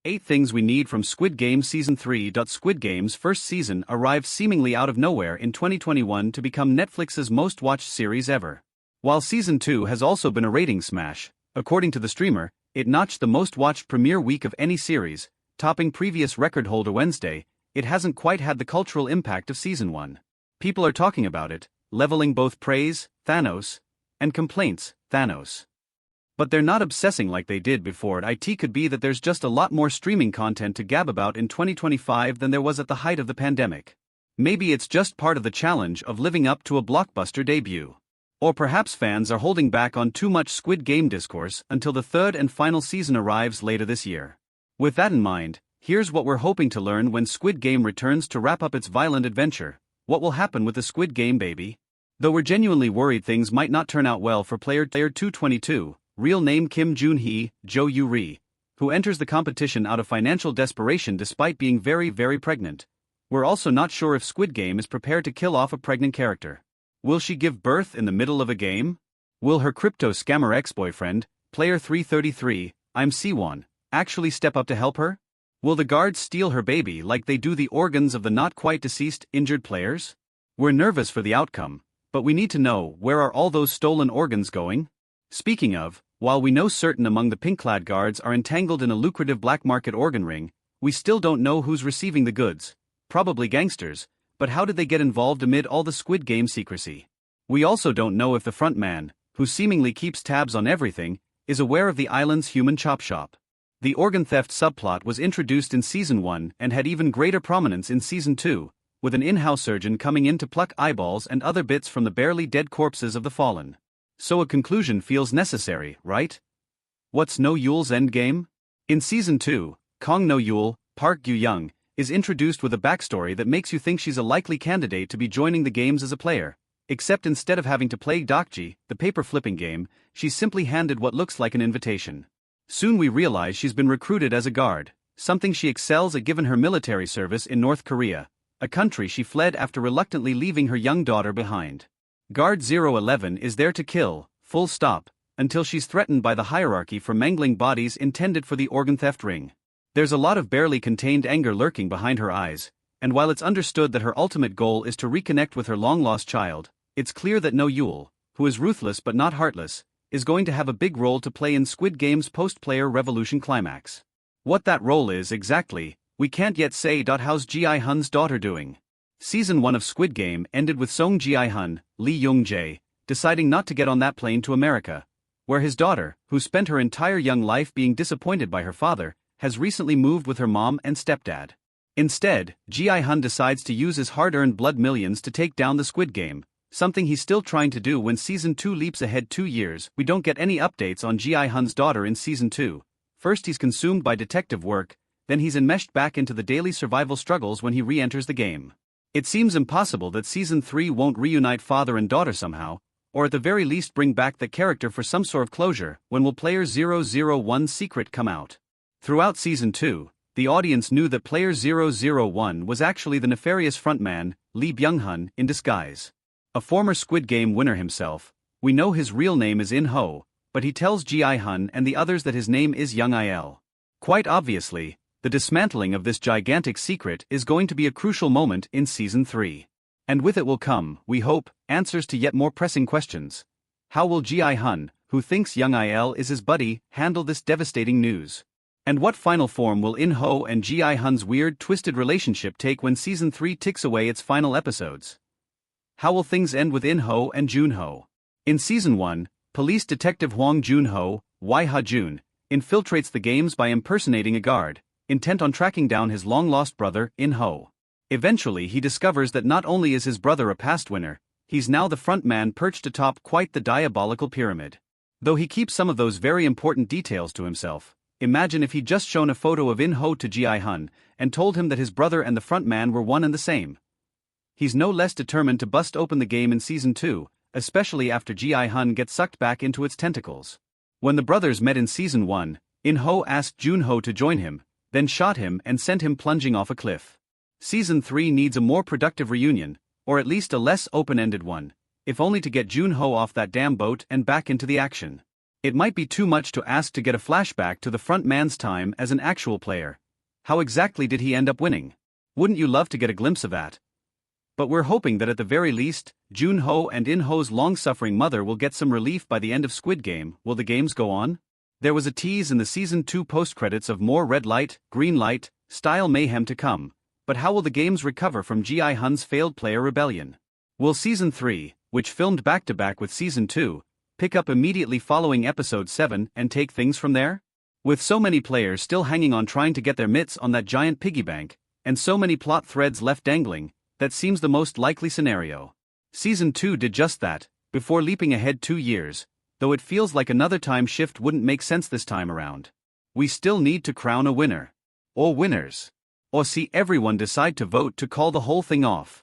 8 things we need from Squid Game Season 3. Squid Game's first season arrived seemingly out of nowhere in 2021 to become Netflix's most-watched series ever. While Season 2 has also been a ratings smash, according to the streamer, it notched the most-watched premiere week of any series, topping previous record holder Wednesday. It hasn't quite had the cultural impact of Season 1. People are talking about it, leveling both praise, Thanos, and complaints, Thanos. But they're not obsessing like they did before. It could be that there's just a lot more streaming content to gab about in 2025 than there was at the height of the pandemic. Maybe it's just part of the challenge of living up to a blockbuster debut. Or perhaps fans are holding back on too much Squid Game discourse until the third and final season arrives later this year. With that in mind, here's what we're hoping to learn when Squid Game returns to wrap up its violent adventure. What will happen with the Squid Game baby? Though we're genuinely worried things might not turn out well for player 222, real name Kim Joon-hee, Jo Yoo-ri, who enters the competition out of financial desperation despite being very pregnant. We're also not sure if Squid Game is prepared to kill off a pregnant character. Will she give birth in the middle of a game? Will her crypto scammer ex-boyfriend, player 333, I'm Siwon, actually step up to help her? Will the guards steal her baby like they do the organs of the not-quite-deceased, injured players? We're nervous for the outcome, but we need to know, where are all those stolen organs going? Speaking of, while we know certain among the pink-clad guards are entangled in a lucrative black market organ ring, we still don't know who's receiving the goods. Probably gangsters, but how did they get involved amid all the Squid Game secrecy? We also don't know if the front man, who seemingly keeps tabs on everything, is aware of the island's human chop shop. The organ theft subplot was introduced in Season 1 and had even greater prominence in Season 2, with an in-house surgeon coming in to pluck eyeballs and other bits from the barely dead corpses of the fallen. So a conclusion feels necessary, right? What's No Yule's endgame? In Season 2, Kong No Yule, Park Gyu-young, is introduced with a backstory that makes you think she's a likely candidate to be joining the games as a player, except instead of having to play Dokji, the paper-flipping game, she's simply handed what looks like an invitation. Soon we realize she's been recruited as a guard, something she excels at given her military service in North Korea, a country she fled after reluctantly leaving her young daughter behind. Guard 011 is there to kill, full stop, until she's threatened by the hierarchy for mangling bodies intended for the organ theft ring. There's a lot of barely contained anger lurking behind her eyes, and while it's understood that her ultimate goal is to reconnect with her long-lost child, it's clear that No Yule, who is ruthless but not heartless, is going to have a big role to play in Squid Game's post-player revolution climax. What that role is exactly, we can't yet say. How's Ji-hun's daughter doing? Season 1 of Squid Game ended with Song Ji-hun, Lee Young-jae, deciding not to get on that plane to America, where his daughter, who spent her entire young life being disappointed by her father, has recently moved with her mom and stepdad. Instead, Ji-hun decides to use his hard-earned blood millions to take down the Squid Game, something he's still trying to do when Season 2 leaps ahead 2 years. We don't get any updates on Ji-hun's daughter in Season 2. First he's consumed by detective work, then he's enmeshed back into the daily survival struggles when he re-enters the game. It seems impossible that Season 3 won't reunite father and daughter somehow, or at the very least bring back the character for some sort of closure. When will Player 001's secret come out? Throughout Season 2, the audience knew that Player 001 was actually the nefarious frontman, Lee Byung-hun, in disguise. A former Squid Game winner himself, we know his real name is In-ho, but he tells Ji-hun and the others that his name is Young-il. Quite obviously, the dismantling of this gigantic secret is going to be a crucial moment in Season 3. And with it will come, we hope, answers to yet more pressing questions. How will Ji-hun, who thinks Young-il is his buddy, handle this devastating news? And what final form will In-ho and Ji-hun's weird, twisted relationship take when Season 3 ticks away its final episodes? How will things end with In-ho and Jun-ho? In Season 1, police detective Hwang Jun-ho, Wai Ha-jun, infiltrates the games by impersonating a guard, intent on tracking down his long-lost brother, In-ho. Eventually he discovers that not only is his brother a past winner, he's now the front man perched atop quite the diabolical pyramid. Though he keeps some of those very important details to himself, imagine if he'd just shown a photo of In-ho to Ji-hun, and told him that his brother and the front man were one and the same. He's no less determined to bust open the game in Season 2, especially after Ji-hun gets sucked back into its tentacles. When the brothers met in Season 1, In-ho asked Jun-ho to join him, then shot him and sent him plunging off a cliff. Season 3 needs a more productive reunion, or at least a less open-ended one, if only to get Jun-ho off that damn boat and back into the action. It might be too much to ask to get a flashback to the front man's time as an actual player. How exactly did he end up winning? Wouldn't you love to get a glimpse of that? But we're hoping that at the very least, Jun-ho and In-ho's long-suffering mother will get some relief by the end of Squid Game. Will the games go on? There was a tease in the Season 2 post-credits of more red light, green light, style mayhem to come, but how will the games recover from Gi-hun's failed player rebellion? Will Season 3, which filmed back-to-back with Season 2, pick up immediately following Episode 7 and take things from there? With so many players still hanging on trying to get their mitts on that giant piggy bank, and so many plot threads left dangling, that seems the most likely scenario. Season 2 did just that, before leaping ahead 2 years, though it feels like another time shift wouldn't make sense this time around. We still need to crown a winner. Or winners. Or see everyone decide to vote to call the whole thing off.